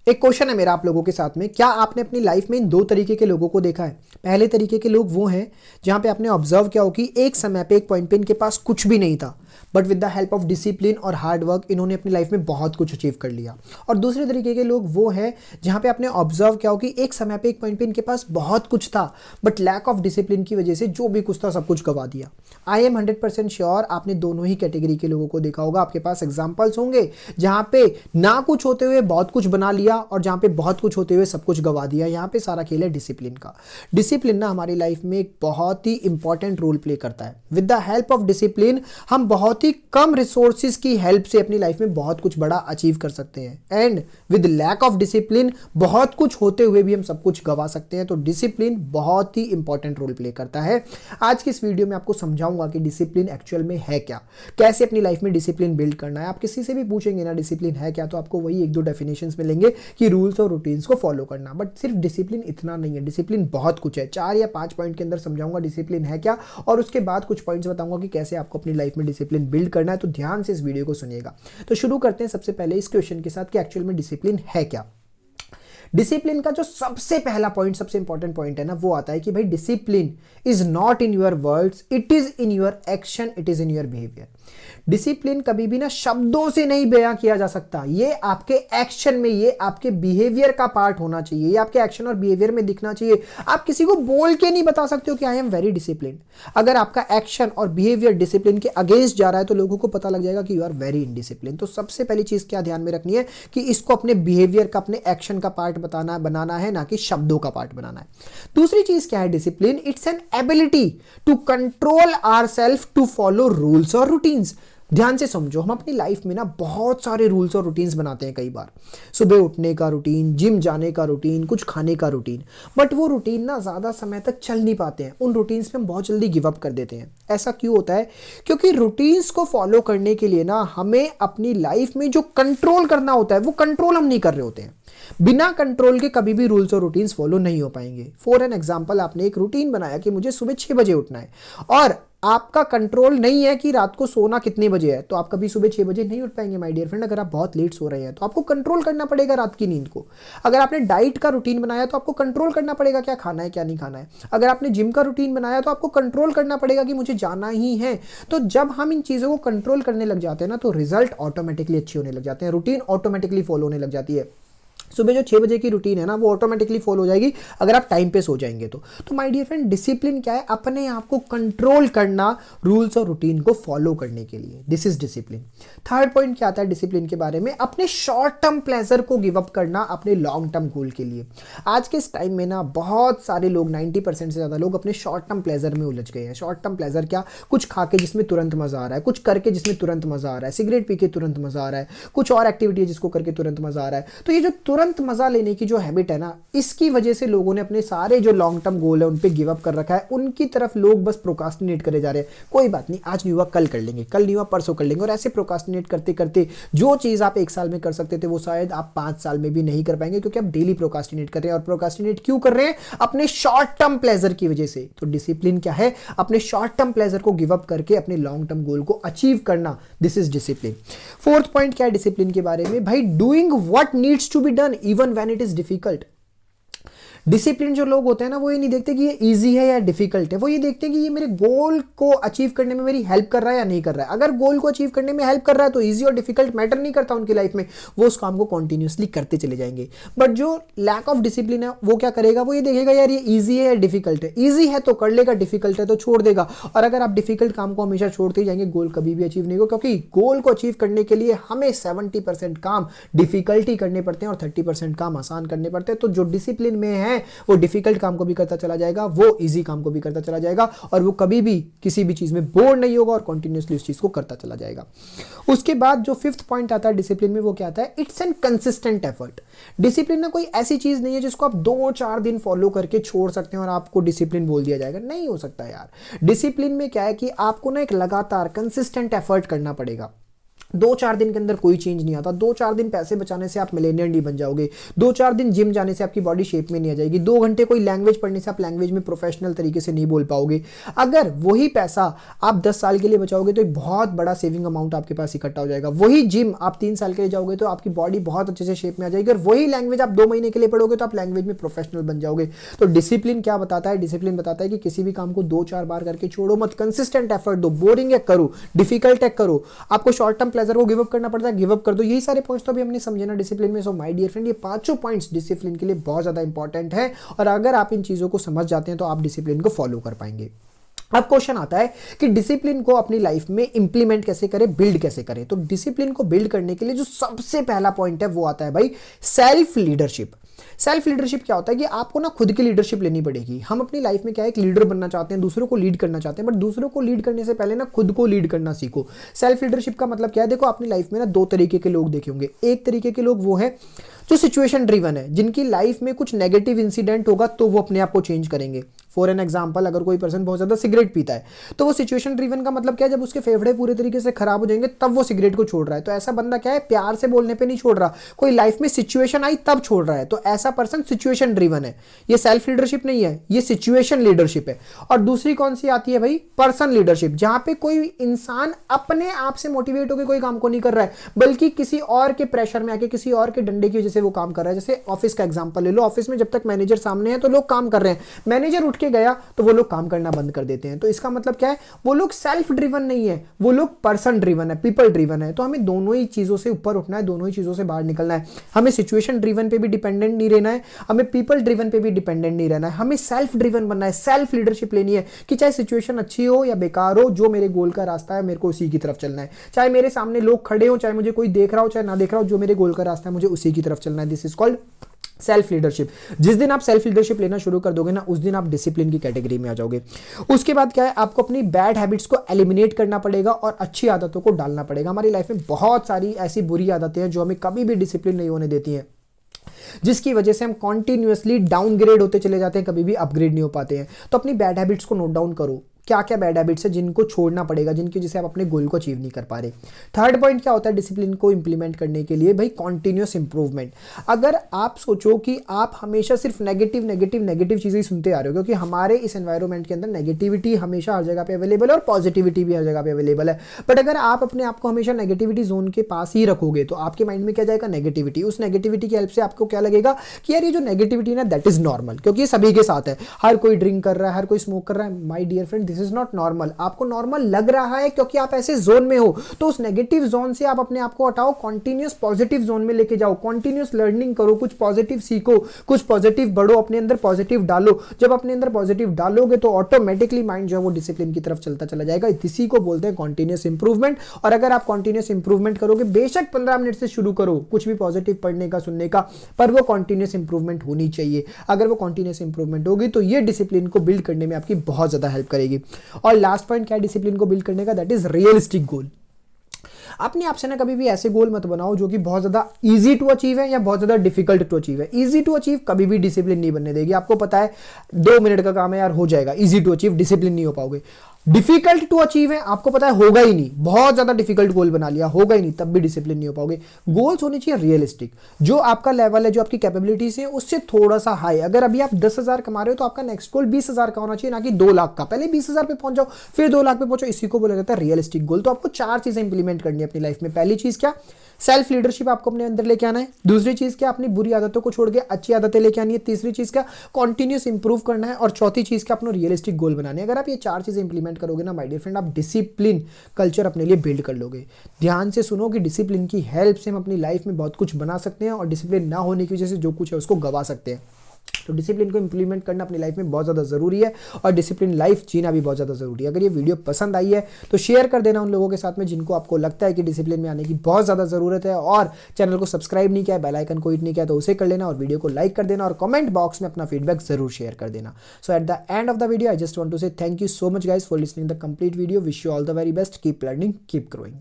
एक क्वेश्चन है मेरा आप लोगों के साथ में, क्या आपने अपनी लाइफ में इन दो तरीके के लोगों को देखा है? पहले तरीके के लोग वो हैं जहां पे आपने ऑब्जर्व किया हो कि एक समय पे एक पॉइंट पे इनके पास कुछ भी नहीं था, but with the help of discipline और हार्ड वर्क इन्होंने अपनी लाइफ में बहुत कुछ अचीव कर लिया। और दूसरे तरीके के लोग वो हैं जहां पे आपने ऑब्जर्व किया हो कि एक समय पे एक पॉइंट पे इनके पास बहुत कुछ था, बट लैक ऑफ डिसिप्लिन की वजह से जो भी कुछ था सब कुछ गवा दिया। आई एम 100% श्योर आपने दोनों ही कैटेगरी के लोगों को देखा होगा। आपके पास एग्जाम्पल्स होंगे जहां पे ना कुछ होते हुए बहुत कुछ बना लिया और जहां पे बहुत कुछ होते हुए सब कुछ गवा दिया। यहां पे सारा खेल है डिसिप्लिन का। डिसिप्लिन ना हमारी लाइफ में एक बहुत ही इंपॉर्टेंट रोल प्ले करता है। With the help of discipline हम बहुत ही कम रिसोर्सेज की हेल्प से अपनी लाइफ में बहुत कुछ बड़ा अचीव कर सकते हैं। And with lack of discipline बहुत कुछ होते हुए भी हम सब कुछ गवा सकते हैं। तो डिसिप्लिन बहुत ही इंपॉर्टेंट रोल प्ले करता है। आज की इस वीडियो में आपको समझाऊंगा कि डिसिप्लिन एक्चुअल में है क्या, कैसे अपनी लाइफ में डिसिप्लिन बिल्ड करना है। आप किसी से भी पूछेंगे ना डिसिप्लिन है क्या, तो आपको वही एक दो डेफिनेशंस मिलेंगे कि रूल्स और रूटीन्स को फॉलो करना। बट सिर्फ डिसिप्लिन इतना नहीं है, डिसिप्लिन बहुत कुछ है। 4 या 5 पॉइंट के अंदर समझाऊंगा डिसिप्लिन है क्या, और उसके बाद कुछ पॉइंट्स बताऊंगा कि कैसे आपको अपनी लाइफ में डिसिप्लिन बिल्ड करना है। तो ध्यान से इस वीडियो को सुनिएगा। तो शुरू करते हैं सबसे पहले इस क्वेश्चन के साथ कि एक्चुअल में डिसिप्लिन है क्या। डिसिप्लिन का जो सबसे पहला पॉइंट, सबसे इंपॉर्टेंट पॉइंट है ना, वो आता है कि भाई discipline is not in your words, it is in your action, it is in your behaviour. Discipline कभी भी ना शब्दों से नहीं बयां किया जा सकता, ये आपके एक्शन में, ये आपके बिहेवियर का पार्ट होना चाहिए, ये आपके एक्शन और बिहेवियर में दिखना चाहिए। आप किसी को बोल के नहीं बता सकते हो कि आई एम वेरी डिसिप्लिन। अगर आपका एक्शन और बिहेवियर डिसिप्लिन के अगेंस्ट जा रहा है तो लोगों को पता लग जाएगा कि यू आर वेरी इनडिसिप्लिन। तो सबसे पहली चीज क्या ध्यान में रखनी है कि इसको अपने बिहेवियर का, अपने एक्शन का पार्ट बनाना है, ना कि शब्दों का पार्ट बनाना है। दूसरी चीज क्या है discipline? It's an ability to control ourself to follow rules और रूटीन्स। ध्यान से समझो, हम अपनी लाइफ में ना बहुत सारे रूल्स और रूटीन्स बनाते हैं। कई बार सुबह उठने का रूटीन, जिम जाने का रूटीन, कुछ खाने का रूटीन, बट वो रूटीन ना ज़्यादा समय तक चल नहीं पाते हैं। उन रूटीन्स पे हम बहुत जल्दी गिव अप कर देते हैं। ऐसा क्यों होता है? क्योंकि रूटीन्स को फॉलो करने के लिए ना हमें अपनी लाइफ में जो कंट्रोल करना होता है वो कंट्रोल हम नहीं कर रहे होते हैं। बिना कंट्रोल के कभी भी रूल्स और रूटीन्स फॉलो नहीं हो पाएंगे। फॉर एन एग्जाम्पल, आपने एक रूटीन बनाया कि मुझे सुबह 6 बजे उठना है और आपका कंट्रोल नहीं है कि रात को सोना कितने बजे है, तो आप कभी सुबह 6 बजे नहीं उठ पाएंगे माय डियर फ्रेंड। अगर आप बहुत लेट सो रहे हैं तो आपको कंट्रोल करना पड़ेगा रात की नींद को। अगर आपने डाइट का रूटीन बनाया तो आपको कंट्रोल करना पड़ेगा क्या खाना है क्या नहीं खाना है। अगर आपने जिम का रूटीन बनाया तो आपको कंट्रोल करना पड़ेगा कि मुझे जाना ही है। तो जब हम इन चीज़ों को कंट्रोल करने लग जाते हैं ना तो रिजल्ट ऑटोमेटिकली अच्छे होने लग जाते हैं, रूटीन ऑटोमेटिकली फॉलो होने लग जाती है। सुबह जो 6 बजे की रूटीन है ना वो ऑटोमेटिकली फॉलो हो जाएगी अगर आप टाइम पे सो जाएंगे तो माय डियर फ्रेंड, डिसिप्लिन क्या है? अपने आप को कंट्रोल करना रूल्स और रूटीन को फॉलो करने के लिए, this is discipline. Third point क्या आता है डिसिप्लिन के बारे में? अपने शॉर्ट टर्म प्लेजर को गिव अप करना अपने लॉन्ग टर्म गोल के लिए। आज के इस टाइम में ना बहुत सारे लोग, 90% से ज़्यादा लोग अपने शॉर्ट टर्म प्लेजर में उलझ गए हैं। शॉर्ट टर्म प्लेजर क्या? कुछ खा के जिसमें तुरंत मजा आ रहा है, कुछ करके जिसमें तुरंत मजा आ रहा है, सिगरेट पी के तुरंत मजा आ रहा है, कुछ और एक्टिविटी है जिसको करके तुरंत मजा आ रहा है। तो ये जो तुरंत मजा लेने की जो हैबिट है ना, इसकी वजह से लोगों ने अपने सारे जो लॉन्ग टर्म गोल है उन पे गिव अप कर रखा है। उनकी तरफ लोग बस प्रोकास्टिनेट करे जा रहे हैं। कोई बात नहीं, आज नहीं हुआ कल कर लेंगे, कल नहीं हुआ परसों कर लेंगे, और ऐसे प्रोकास्टिनेट करते करते जो चीज आप 1 साल में कर सकते थे वो शायद आप 5 साल में भी नहीं कर पाएंगे, क्योंकि आप डेली प्रोकास्टिनेट कर रहे हैं। और प्रोकास्टिनेट क्यों कर रहे हैं? अपने शॉर्ट टर्म प्लेजर की वजह से। तो डिसिप्लिन क्या है? अपने शॉर्ट टर्म प्लेजर को गिव अप करके अपने लॉन्ग टर्म गोल को अचीव करना, this is discipline. Fourth point क्या है डिसिप्लिन के बारे में? भाई doing what needs to be done even when it is difficult. Discipline जो लोग होते हैं ना वो ये नहीं देखते कि ये इजी है या डिफिकल्ट है, वो ये देखते हैं कि ये मेरे गोल को अचीव करने में मेरी हेल्प कर रहा है या नहीं कर रहा है। अगर गोल को अचीव करने में हेल्प कर रहा है तो इजी और डिफिकल्ट मैटर नहीं करता उनकी लाइफ में, वो उस काम को कंटिन्यूअसली करते चले जाएंगे। बट जो लैक ऑफ डिसिप्लिन है वो क्या करेगा? वो ये देखेगा यार ये इजी है या डिफिकल्ट है। इजी है तो कर लेगा, डिफिकल्ट है तो छोड़ देगा। और अगर आप डिफिकल्ट काम को हमेशा छोड़ते जाएंगे, गोल कभी भी अचीव नहीं होगा, क्योंकि गोल को अचीव करने के लिए हमें 70% काम डिफिकल्टी करने पड़ते हैं और 30% काम आसान करने पड़ते हैं। तो जो डिसिप्लिन में है वो डिफिकल्ट काम को भी करता चला जाएगा, वो इजी काम को भी करता चला जाएगा, और वो कभी भी किसी भी चीज में बोर नहीं होगा और कंटिन्यूअसली उस चीज को करता चला जाएगा। उसके बाद जो 5th पॉइंट आता है डिसिप्लिन में, वो क्या आता है? It's an consistent effort. Discipline ना कोई ऐसी चीज नहीं है जिसको आप 2-4 दिन फॉलो करके छोड़ सकते हैं और आपको डिसिप्लिन बोल दिया जाएगा। नहीं हो सकता यार। डिसिप्लिन में क्या है कि आपको ना एक लगातार कंसिस्टेंट एफर्ट करना पड़ेगा। 2-4 दिन के अंदर कोई चेंज नहीं आता। 2-4 दिन पैसे बचाने से आप मिलेनियर नहीं बन जाओगे। 2-4 दिन जिम जाने से आपकी बॉडी शेप में नहीं आ जाएगी। 2 घंटे कोई लैंग्वेज पढ़ने से आप लैंग्वेज में प्रोफेशनल तरीके से नहीं बोल पाओगे। अगर वही पैसा आप 10 साल के लिए बचाओगे तो एक बहुत बड़ा सेविंग अमाउंट आपके पास इकट्ठा हो जाएगा। वही जिम आप 3 साल के लिए जाओगे तो आपकी बॉडी बहुत अच्छे से शेप में आ जाएगी। और वही लैंग्वेज आप 2 महीने के लिए पढ़ोगे तो आप लैंग्वेज में प्रोफेशनल बन जाओगे। तो डिसिप्लिन क्या बताता है? डिसिप्लिन बताता है कि किसी भी काम को 2-4 बार करके छोड़ो मत, कंसिस्टेंट एफर्ट दो। बोरिंग है करो, डिफिकल्ट है करो, आपको शॉर्ट टर्म प्लेजर को गिव अप करना पड़ता है, गिव अप कर दो। यही सारे पॉइंट्स तो अभी हमने समझे ना डिसिप्लिन में। सो माय डियर फ्रेंड, ये 5 पॉइंट्स डिसिप्लिन के लिए बहुत ज्यादा इंपॉर्टेंट है और अगर आप इन चीजों को समझ जाते हैं तो आप डिसिप्लिन को फॉलो कर पाएंगे। अब क्वेश्चन आता है कि डिसिप्लिन को अपनी लाइफ में इंप्लीमेंट कैसे करें, बिल्ड कैसे करें। तो डिसिप्लिन को बिल्ड करने के लिए जो सबसे पहला पॉइंट है वो आता है भाई सेल्फ लीडरशिप। सेल्फ लीडरशिप क्या होता है कि आपको ना खुद की लीडरशिप लेनी पड़ेगी। हम अपनी लाइफ में क्या है, एक लीडर बनना चाहते हैं, दूसरों को लीड करना चाहते हैं, बट दूसरों को लीड करने से पहले ना खुद को लीड करना सीखो। सेल्फ लीडरशिप का मतलब क्या है? देखो अपनी लाइफ में ना 2 तरीके के लोग देखे होंगे। एक तरीके के लोग वो हैं जो सिचुएशन ड्रिवन है, जिनकी लाइफ में कुछ नेगेटिव इंसिडेंट होगा तो वो अपने आप को चेंज करेंगे। फॉर एन एग्जाम्पल, अगर कोई पर्सन बहुत ज्यादा सिगरेट पीता है तो वो सिचुएशन ड्रिवन का मतलब क्या है? जब उसके फेफड़े पूरे तरीके से खराब हो जाएंगे तब वो सिगरेट को छोड़ रहा है। तो ऐसा बंदा क्या है, प्यार से बोलने पे नहीं छोड़ रहा, कोई लाइफ में सिचुएशन आई तब छोड़ रहा है। तो ऐसा पर्सन सिचुएशन ड्रिवन है। ये सेल्फ लीडरशिप नहीं है, ये सिचुएशन लीडरशिप है। और दूसरी कौन सी आती है भाई? पर्सन लीडरशिप, जहां पे कोई इंसान अपने आप से मोटिवेट होकर कोई काम को नहीं कर रहा है बल्कि किसी और के प्रेशर में आके, किसी और के डंडे की वजह से वो काम कर रहा है। जैसे ऑफिस का एग्जांपल ले लो। ऑफिस में जब तक मैनेजर सामने है तो लोग काम कर रहे हैं, मैनेजर उठ के गया तो वो लोग काम करना बंद कर देते हैं। तो इसका मतलब क्या है? वो लोग सेल्फ ड्रिवन नहीं है, वो लोग पर्सन ड्रिवन है, पीपल ड्रिवन है। तो हमें दोनों ही चीजों से ऊपर उठना है, दोनों ही चीजों से बाहर निकलना है। हमें सिचुएशन ड्रिवन पे भी डिपेंडेंट नहीं रहना है, हमें पीपल ड्रिवन पे भी डिपेंडेंट नहीं रहना है। हमें सेल्फ ड्रिवन बनना है, सेल्फ लीडरशिप लेनी है कि चाहे सिचुएशन अच्छी हो या बेकार हो, जो मेरे गोल का रास्ता है मेरे को उसी की तरफ चलना है। चाहे मेरे सामने लोग खड़े हो, चाहे मुझे कोई देख रहा हो, चाहे ना देख रहा हो, जो मेरे गोल का रास्ता है मुझे उसी की तरफ चलना है। This is called self leadership. जिस दिन आप सेल्फ लीडरशिप लेना शुरू कर दोगे ना, उस दिन आप डिसिप्लिन की कैटेगरी में आ जाओगे। उसके बाद क्या है, आपको अपनी बैड हैबिट्स को एलिमिनेट करना पड़ेगा और अच्छी आदतों को डालना पड़ेगा। हमारी लाइफ में बहुत सारी ऐसी बुरी आदतें हैं जो हमें कभी भी डिसिप्लिन नहीं होने देती हैं, जिसकी वजह से हम कॉन्टिन्यूअसली डाउनग्रेड होते चले जाते हैं, कभी भी अपग्रेड नहीं हो पाते हैं। तो अपनी बैड हैबिट्स को नोट डाउन करो, क्या क्या बैड हैबिट्स है जिनको छोड़ना पड़ेगा, जिनकी वजह से आप अपने गोल को अचीव नहीं कर पा रहे। थर्ड पॉइंट क्या होता है डिसिप्लिन को इंप्लीमेंट करने के लिए? भाई कॉन्टिन्यूअस इंप्रूवमेंट। अगर आप सोचो कि आप हमेशा सिर्फ नेगेटिव नेगेटिव नेगेटिव चीजें ही सुनते आ रहे हो, क्योंकि हमारे इस एनवायरमेंट के अंदर नेगेटिविटी हमेशा हर जगह पे अवेलेबल है और पॉजिटिविटी भी हर जगह पे अवेलेबल है। बट अगर आप अपने आप को हमेशा नेगेटिविटी जोन के पास ही रखोगे तो आपके माइंड में क्या जाएगा? नेगेटिविटी। उस नेगेटिविटी की हेल्प से आपको क्या लगेगा कि यार ये जो नेगेटिविटी ना दैट इज नॉर्मल, क्योंकि ये सभी के साथ है। हर कोई ड्रिंक कर रहा है, हर कोई स्मोक कर रहा है। My dear friend, this is not normal. आपको नॉर्मल लग रहा है क्योंकि आप ऐसे जोन में हो, तो उस नेगेटिव जोन से आप अपने आप को हटाओ, कॉन्टिन्यूअस पॉजिटिव जोन में लेके जाओ, कॉन्टिन्यूअस लर्निंग करो, कुछ पॉजिटिव सीखो, कुछ पॉजिटिव बढ़ो, अपने अंदर पॉजिटिव डालो। जब अपने अंदर पॉजिटिव डालोगे तो ऑटोमेटिकली माइंड जो है वो डिसिप्लिन की तरफ चलता चला जाएगा। इसी को बोलते हैं कॉन्टिन्यूअस इंप्रूवमेंट। और अगर आप कॉन्टिन्यूअस इंप्रूवमेंट करोगे, बेशक 15 मिनट से शुरू करो कुछ भी पॉजिटिव पढ़ने का, सुनने का, पर वो कॉन्टिन्यूअस इंप्रूवमेंट होनी चाहिए। अगर वो कॉन्टिन्यूअस इंप्रूवमेंट होगी तो ये डिसिप्लिन को बिल्ड करने में आपकी बहुत ज्यादा हेल्प करेगी। और लास्ट पॉइंट क्या है डिसिप्लिन को बिल्ड करने का? दैट इज रियलिस्टिक गोल। अपने आप से ना कभी भी ऐसे गोल मत बनाओ जो कि बहुत ज्यादा इजी टू अचीव है या बहुत ज्यादा डिफिकल्ट टू अचीव है। इजी टू अचीव कभी भी डिसिप्लिन नहीं बनने देगी। आपको पता है 2 मिनट का काम है यार, हो जाएगा। इजी टू अचीव डिसिप्लिन नहीं हो पाओगे। डिफिकल्ट टू अचीव है, आपको पता है होगा ही नहीं, बहुत ज्यादा डिफिकल्ट गोल बना लिया, होगा ही नहीं, तब भी डिसिप्लिन नहीं हो पाओगे। गोल्स होने चाहिए रियलिस्टिक, जो आपका लेवल है, जो आपकी कैपेबिलिटीज है उससे थोड़ा सा हाई। अगर अभी आप 10,000 कमा रहे हो तो आपका नेक्स्ट गोल 20,000 का होना चाहिए, ना कि 2 लाख का। पहले 20,000 पे पहुंच जाओ, फिर 2 लाख पे पहुंचो। इसी को बोला जाता है रियलिस्टिक गोल। तो आपको 4 चीजें इंप्लीमेंट करनी है अपनी लाइफ में। पहली चीज क्या? सेल्फ लीडरशिप आपको अपने अंदर लेके आना है। दूसरी चीज क्या? अपनी बुरी आदतों को छोड़ के अच्छी आदतें लेके आनी है। तीसरी चीज क्या? कॉन्टिन्यूअस इंप्रूव करना है। और चौथी चीज क्या? अपना रियलिस्टिक गोल बनाने। अगर आप ये 4 चीजें इंप्लीमेंट करोगे ना माय डियर फ्रेंड, आप डिसिप्लिन कल्चर अपने लिए बिल्ड कर लोगे। ध्यान से सुनो कि डिसिप्लिन की हेल्प से हम अपनी लाइफ में बहुत कुछ बना सकते हैं और डिसिप्लिन ना होने की वजह से जो कुछ है उसको गवा सकते हैं। तो डिसिप्लिन को इंप्लीमेंट करना अपनी लाइफ में बहुत ज़्यादा ज़रूरी है और डिसिप्लिन लाइफ जीना भी बहुत ज़्यादा ज़रूरी है। अगर ये वीडियो पसंद आई है तो शेयर कर देना उन लोगों के साथ में जिनको आपको लगता है कि डिसिप्लिन में आने की बहुत ज़्यादा ज़रूरत है। और चैनल को सब्सक्राइब नहीं किया है, बेल आइकन को हिट नहीं किया तो उसे कर लेना और वीडियो को लाइक कर देना और कमेंट बॉक्स में अपना फीडबैक जरूर शेयर कर देना। So at the end of the video I just want to say thank you so much guys for listening the complete video. Wish you all the very best, keep learning, keep growing.